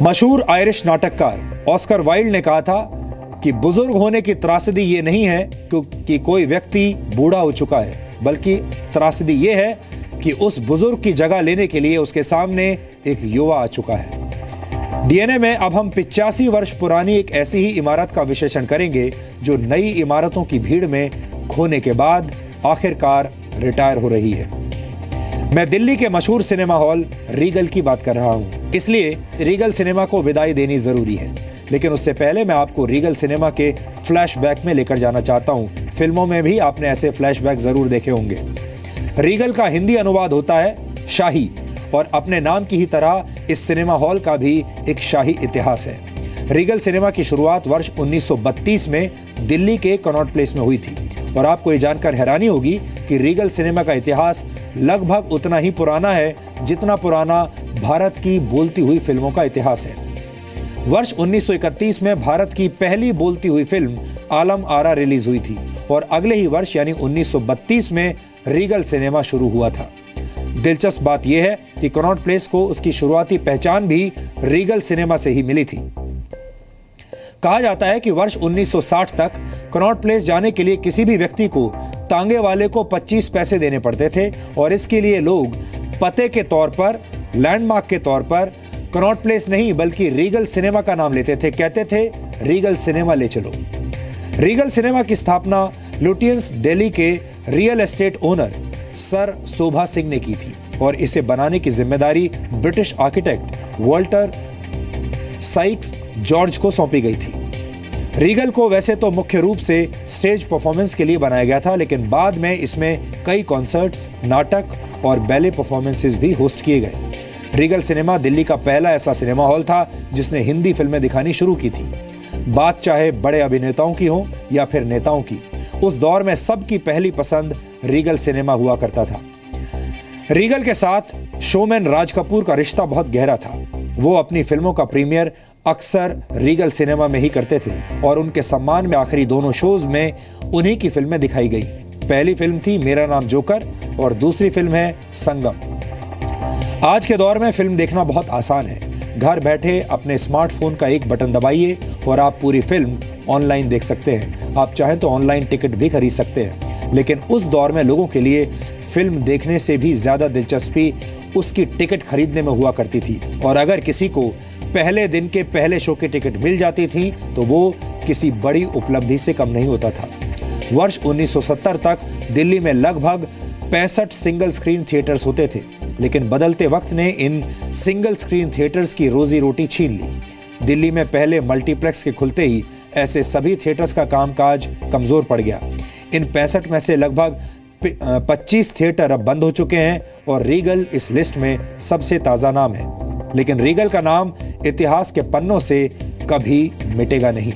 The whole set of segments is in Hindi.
मशहूर आयरिश नाटककार ऑस्कर वाइल्ड ने कहा था कि बुजुर्ग होने की त्रासदी ये नहीं है कि कोई व्यक्ति बूढ़ा हो चुका है, बल्कि त्रासदी ये है कि उस बुजुर्ग की जगह लेने के लिए उसके सामने एक युवा आ चुका है। डीएनए में अब हम 85 वर्ष पुरानी एक ऐसी ही इमारत का विश्लेषण करेंगे जो नई इमारतों की भीड़ में खोने के बाद आखिरकार रिटायर हो रही है। मैं दिल्ली के मशहूर सिनेमा हॉल रीगल की बात कर रहा हूं, इसलिए रीगल सिनेमा को विदाई देनी जरूरी है। लेकिन उससे पहले मैं आपको रीगल सिनेमा के फ्लैशबैक में लेकर जाना चाहता हूं। फिल्मों में भी आपने ऐसे फ्लैशबैक जरूर देखे होंगे। रीगल का हिंदी अनुवाद होता है शाही, और अपने नाम की ही तरह इस सिनेमा हॉल का भी एक शाही इतिहास है। रीगल सिनेमा की शुरुआत वर्ष 1932 में दिल्ली के कनॉट प्लेस में हुई थी, और आपको ये जानकर हैरानी होगी कि रीगल सिनेमा का इतिहास लगभग उतना ही पुराना है जितना पुराना भारत की बोलती हुई फिल्मों का इतिहास है। वर्ष 1931 में भारत की पहली बोलती हुई फिल्म आलम आरा रिलीज हुई थी, और अगले ही वर्ष यानी 1932 में रीगल सिनेमा शुरू हुआ था। दिलचस्प बात यह है कि कनॉट प्लेस को उसकी शुरुआती पहचान भी रीगल सिनेमा से ही मिली थी। कहा जाता है कि वर्ष 1960 तक कनॉट प्लेस जाने के लिए किसी भी व्यक्ति को तांगे वाले को 25 पैसे देने पड़ते थे, और इसके लिए लोग पते के तौर पर, लैंडमार्क के तौर पर कनॉट प्लेस नहीं बल्कि रीगल सिनेमा का नाम लेते थे। कहते थे रीगल सिनेमा ले चलो। रीगल सिनेमा की स्थापना लुटियंस दिल्ली के रियल एस्टेट ओनर सर शोभा सिंह ने की थी, और इसे बनाने की जिम्मेदारी British architect Walter Sikes George को सौंपी गई थी। रीगल को वैसे तो मुख्य रूप से स्टेज परफॉर्मेंस के लिए बनाया गया था, लेकिन बाद में इसमें कई कॉन्सर्ट्स, नाटक और बैले परफॉर्मेंसेस भी होस्ट किए गए। रीगल सिनेमा दिल्ली का पहला ऐसा सिनेमा हॉल था जिसने हिंदी फिल्में दिखानी शुरू की थी। बात चाहे बड़े अभिनेताओं की हो या फिर नेताओं की, उस दौर में सबकी पहली पसंद रीगल सिनेमा हुआ करता था। रीगल के साथ शोमैन राज कपूर का रिश्ता बहुत गहरा था। वो अपनी फिल्मों का प्रीमियर अक्सर रीगल सिनेमा में ही करते थे, और उनके सम्मान में आखिरी दोनों शोज में उन्हीं की फिल्में दिखाई गई। पहली फिल्म थी मेरा नाम जोकर, और दूसरी फिल्म है संगम। आज के दौर में फिल्म देखना बहुत आसान है। घर बैठे अपने स्मार्टफोन का एक बटन दबाइए और आप पूरी फिल्म ऑनलाइन देख सकते हैं। आप चाहें तो ऑनलाइन टिकट भी खरीद सकते हैं। लेकिन उस दौर में लोगों के लिए फिल्म देखने से भी ज्यादा दिलचस्पी उसकी टिकट खरीदने में हुआ करती थी, और अगर किसी को पहले दिन के पहले शो की टिकट मिल जाती थी तो वो किसी बड़ी उपलब्धि से कम नहीं होता था। वर्ष 1970 तक दिल्ली में लगभग 65 सिंगल स्क्रीन थिएटर्स होते थे, लेकिन बदलते वक्त ने इन सिंगल स्क्रीन थिएटर्स की रोजी रोटी छीन ली। दिल्ली में पहले मल्टीप्लेक्स के खुलते ही ऐसे सभी थिएटर्स का कामकाज कमजोर पड़ गया। इन 65 में से लगभग 25 थिएटर अब बंद हो चुके हैं, और रीगल इस लिस्ट में सबसे ताजा नाम है। लेकिन रीगल का नाम इतिहास के पन्नों से कभी मिटेगा नहीं।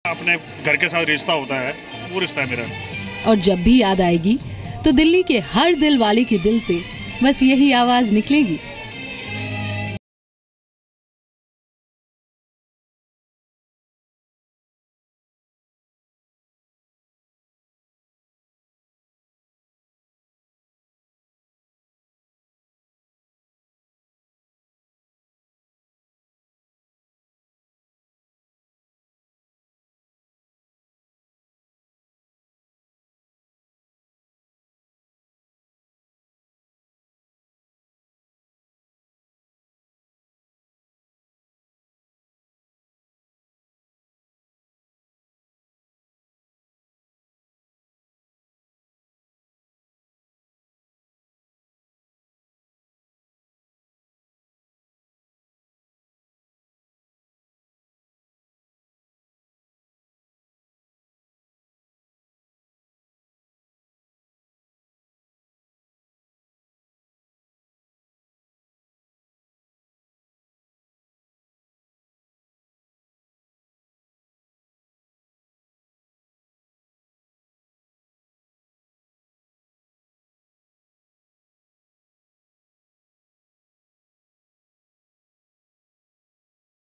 अपने घर के साथ रिश्ता होता है, वो रिश्ता है मेरा। और जब भी याद आएगी तो दिल्ली के हर दिल वाले के दिल से बस यही आवाज निकलेगी।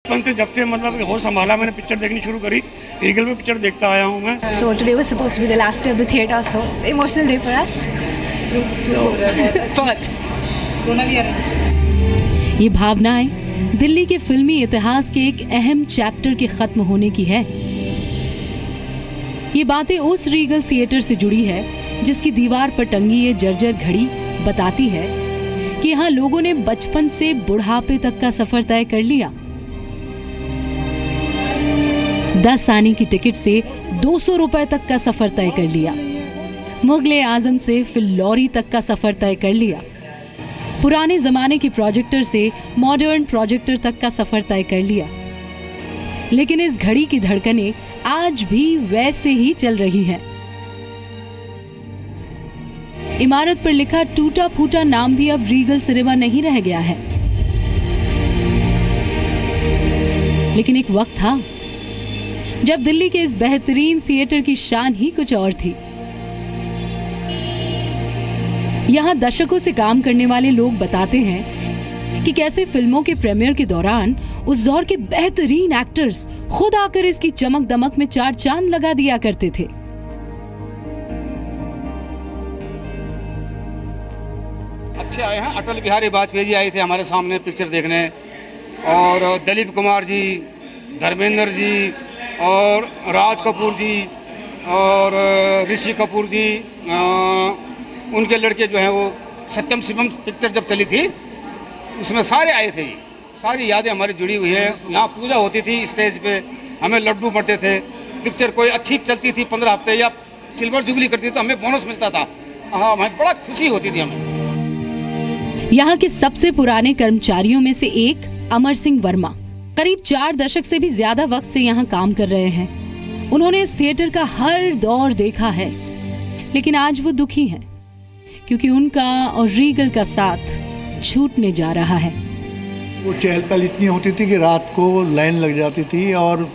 बचपन से जब से मतलब होश संभाला मैंने पिक्चर देखनी शुरू करी, रीगल में पिक्चर देखता आया हूँ मैं। So today was supposed to be the last day of the theatre, so emotional day for us. बहुत ये भावनाएं दिल्ली के फिल्मी इतिहास के एक अहम चैप्टर के खत्म होने की है। ये बातें उस रीगल थिएटर से जुड़ी है जिसकी दीवार पर टंगी ये जर्जर घड़ी बताती है कि यहाँ लोगों ने बचपन से बुढ़ापे तक का सफर तय कर लिया। 10 आने की टिकट से 200 रुपए तक का सफर तय कर लिया। मुगले आजम से फिल्लौरी तक का सफर तय कर लिया। पुराने जमाने के प्रोजेक्टर से मॉडर्न प्रोजेक्टर तक का सफर तय कर लिया। लेकिन इस घड़ी की धड़कनें आज भी वैसे ही चल रही हैं। इमारत पर लिखा टूटा फूटा नाम भी अब रीगल सिनेमा नहीं रह गया है। लेकिन एक वक्त था जब दिल्ली के इस बेहतरीन थिएटर की शान ही कुछ और थी। यहाँ दशकों से काम करने वाले लोग बताते हैं कि कैसे फिल्मों के प्रीमियर के दौरान उस दौर के बेहतरीन एक्टर्स खुद आकर इसकी चमक दमक में 4 चांद लगा दिया करते थे। अच्छे आए हैं। अटल बिहारी वाजपेयी जी आए थे हमारे सामने पिक्चर देखने, और दिलीप कुमार जी, धर्मेंद्र जी, और राज कपूर जी, और ऋषि कपूर जी, उनके लड़के जो हैं वो सत्यम शिवम पिक्चर जब चली थी उसमें सारे आए थे। सारी यादें हमारी जुड़ी हुई हैं। यहाँ पूजा होती थी स्टेज पे, हमें लड्डू बढ़ते थे। पिक्चर कोई अच्छी चलती थी 15 हफ्ते या सिल्वर जुबली करती थी तो हमें बोनस मिलता था। हाँ, हमें बड़ा खुशी होती थी हमें। यहाँ के सबसे पुराने कर्मचारियों में से एक अमर सिंह वर्मा करीब 4 दशक से भी ज्यादा वक्त से यहाँ काम कर रहे हैं। उन्होंने इस थिएटर का हर दौर देखा है, लेकिन आज वो दुखी हैं क्योंकि उनका और रीगल का साथ छूटने जा रहा है। वो चहल पहल इतनी होती थी कि रात को लाइन लग जाती थी और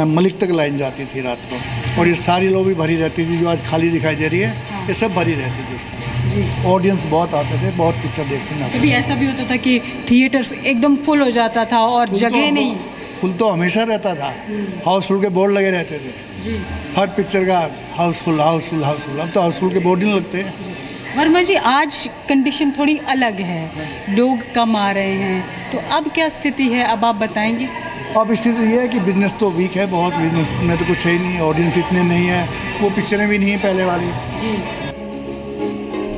मलिक तक लाइन जाती थी रात को, और ये सारी लॉबी भरी रहती थी जो आज खाली दिखाई दे रही है। ये सब भरी रहती थी उस टाइम। ऑडियंस बहुत आते थे, बहुत पिक्चर देखते थे। कभी ऐसा भी होता था कि थिएटर एकदम फुल हो जाता था और जगह नहीं? फुल तो हमेशा रहता था। हाउसफुल के बोर्ड लगे रहते थे हर पिक्चर का, हाउसफुल हाउसफुल हाउसफुल। अब तो हाउसफुल के बोर्ड नहीं लगते। वर्मा जी, आज कंडीशन थोड़ी अलग है, लोग कम आ रहे हैं, तो अब क्या स्थिति है, अब आप बताएंगे? अब स्थिति ये है कि बिजनेस तो वीक है बहुत। बिजनेस में तो कुछ है ही नहीं, ऑडियंस इतने नहीं है, वो पिक्चरें भी नहीं है पहले वाली।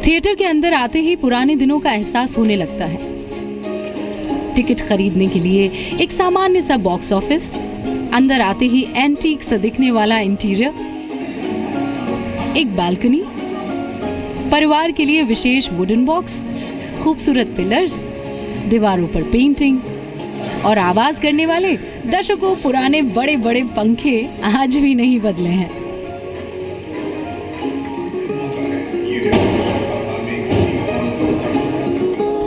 थिएटर के अंदर आते ही पुराने दिनों का एहसास होने लगता है। टिकट खरीदने के लिए एक सामान्य सा बॉक्स ऑफिस, अंदर आते ही एंटीक सा दिखने वाला इंटीरियर, एक बालकनी, परिवार के लिए विशेष वुडन बॉक्स, खूबसूरत पिलर्स, दीवारों पर पेंटिंग और आवाज करने वाले दशकों पुराने बड़े बड़े पंखे आज भी नहीं बदले हैं।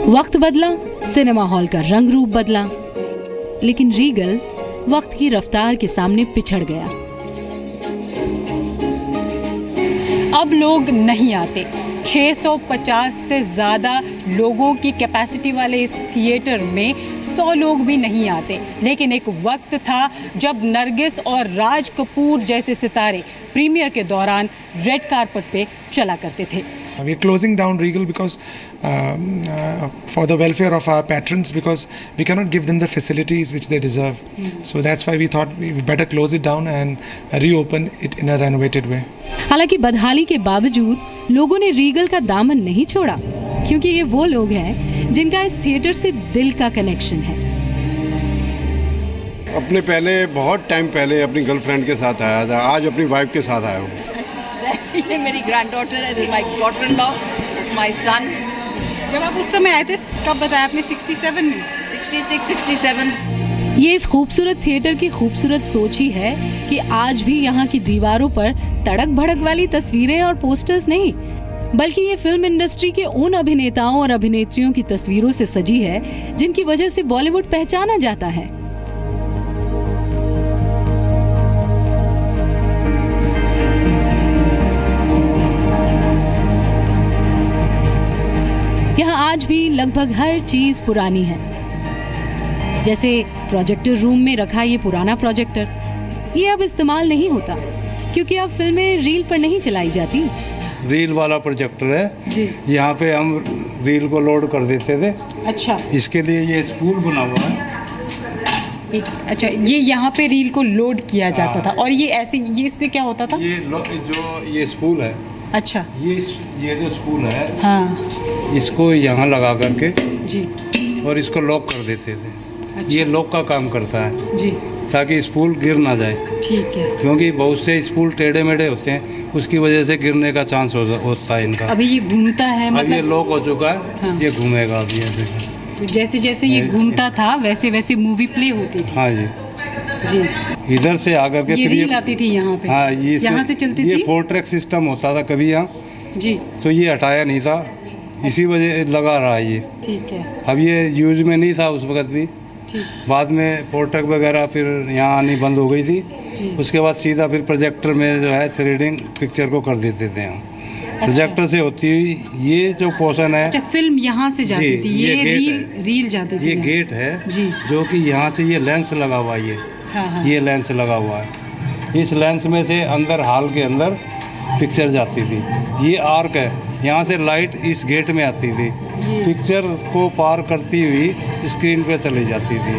वक्त बदला, सिनेमा हॉल का रंग रूप बदला, लेकिन रीगल वक्त की रफ्तार के सामने पिछड़ गया। अब लोग नहीं आते। 650 से ज़्यादा लोगों की कैपेसिटी वाले इस थिएटर में 100 लोग भी नहीं आते। लेकिन एक वक्त था जब नरगिस और राज कपूर जैसे सितारे प्रीमियर के दौरान रेड कारपेट पे चला करते थे। We are closing down Regal because for the welfare of our patrons, because we cannot give them the facilities which they deserve. So that's why we thought we better close it down and reopen it in a renovated way. हालांकि बदहाली के बावजूद लोगों ने रीगल का दामन नहीं छोड़ा, क्योंकि ये वो लोग हैं जिनका इस थिएटर से दिल का कनेक्शन है। अपने पहले बहुत टाइम पहले अपनी गर्लफ्रेंड के साथ आया था, आज अपनी वाइफ के साथ आया हूँ। ये मेरी ग्रैंडडॉटर है, this is my daughter in law, it's my son. जब आप उस समय आए थे, कब बताया आपने? 67 में? 66, 67। ये इस खूबसूरत थिएटर की खूबसूरत सोच ही है कि आज भी यहाँ की दीवारों पर तड़क भड़क वाली तस्वीरें और पोस्टर्स नहीं, बल्कि ये फिल्म इंडस्ट्री के उन अभिनेताओं और अभिनेत्रियों की तस्वीरों से सजी है जिनकी वजह से बॉलीवुड पहचाना जाता है। यहाँ आज भी लगभग हर चीज पुरानी है, जैसे प्रोजेक्टर रूम में रखा ये पुराना प्रोजेक्टर, ये अब इस्तेमाल नहीं होता क्योंकि अब फिल्में रील पर नहीं चलाई जाती। रील वाला प्रोजेक्टर है जी। यहाँ पे हम रील को लोड कर देते थे। अच्छा, इसके लिए ये स्पूल बना हुआ है। अच्छा, ये यहाँ पे रील को लोड किया जाता था और ये ऐसे, ये इससे क्या होता था? ये स्पूल है। अच्छा, ये जो स्पूल है, हाँ, इसको यहाँ लगा करके जी और इसको लॉक कर देते थे। अच्छा। ये लॉक का काम करता है जी, ताकि स्पूल गिर ना जाए। ठीक है, क्योंकि बहुत से स्पूल टेढ़े मेढ़े होते हैं, उसकी वजह से गिरने का चांस होता है इनका। अभी ये घूमता है, मतलब ये लॉक हो चुका है। हाँ। ये घूमेगा अभी ऐसे। तो जैसे जैसे ये घूमता था वैसे वैसे मूवी प्ले होती थी। हाँ जी जी। इधर से आकर के फिर ये आती थी यहाँ पे। हाँ, ये यहाँ से चलती थी। ये 4 ट्रैक सिस्टम होता था कभी यहाँ जी, तो ये हटाया नहीं था, इसी वजह लगा रहा है ये। ठीक है, अब ये यूज में नहीं था उस वक्त भी। बाद में 4 ट्रैक वगैरह फिर यहाँ आनी बंद हो गई थी। उसके बाद सीधा फिर प्रोजेक्टर में जो है थ्रेडिंग पिक्चर को कर देते थे हम। प्रोजेक्टर से होती हुई ये जो पोर्शन है। अच्छा, फिल्म यहाँ से जाती थी, ये रील जाती थी। ये गेट है जी, जो कि यहाँ से ये लेंस लगा हुआ है। ये लेंस लगा हुआ है। इस लेंस में से अंदर हॉल के अंदर पिक्चर जाती थी। ये आर्क है, यहाँ से लाइट इस गेट में आती थी, पिक्चर को पार करती हुई स्क्रीन पे चली जाती थी।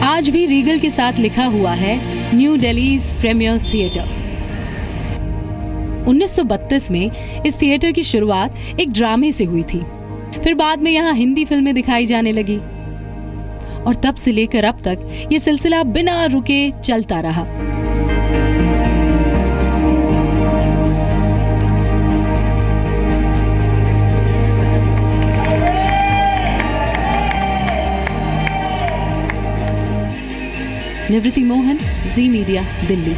आज भी रीगल के साथ लिखा हुआ है न्यू दिल्लीज प्रीमियर थिएटर। 1932 में इस थिएटर की शुरुआत एक ड्रामे से हुई थी, फिर बाद में यहाँ हिंदी फिल्में दिखाई जाने लगी और तब से लेकर अब तक ये सिलसिला बिना रुके चलता रहा। Nivritti Mohan, Zee Media, Delhi.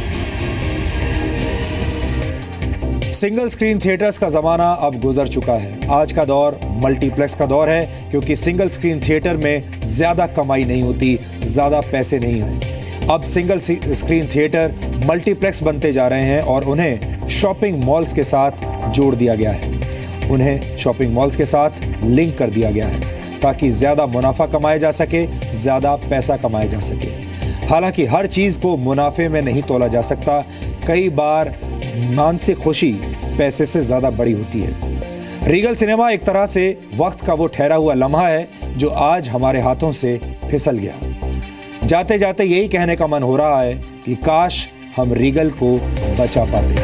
Single screen theatres का जमाना अब गुजर चुका है। आज का दौर मल्टीप्लेक्स का दौर है, क्योंकि सिंगल स्क्रीन थिएटर में ज्यादा कमाई नहीं होती, ज्यादा पैसे नहीं आए। अब सिंगल स्क्रीन थिएटर मल्टीप्लेक्स बनते जा रहे हैं और उन्हें शॉपिंग मॉल्स के साथ जोड़ दिया गया है। उन्हें शॉपिंग मॉल्स के साथ लिंक कर दिया गया है ताकि ज्यादा मुनाफा कमाया जा सके, ज्यादा पैसा कमाया जा सके। हालांकि हर चीज को मुनाफे में नहीं तोला जा सकता। कई बार मानसिक खुशी पैसे से ज्यादा बड़ी होती है। रीगल सिनेमा एक तरह से वक्त का वो ठहरा हुआ लम्हा है जो आज हमारे हाथों से फिसल गया। जाते जाते यही कहने का मन हो रहा है कि काश हम रीगल को बचा पाते।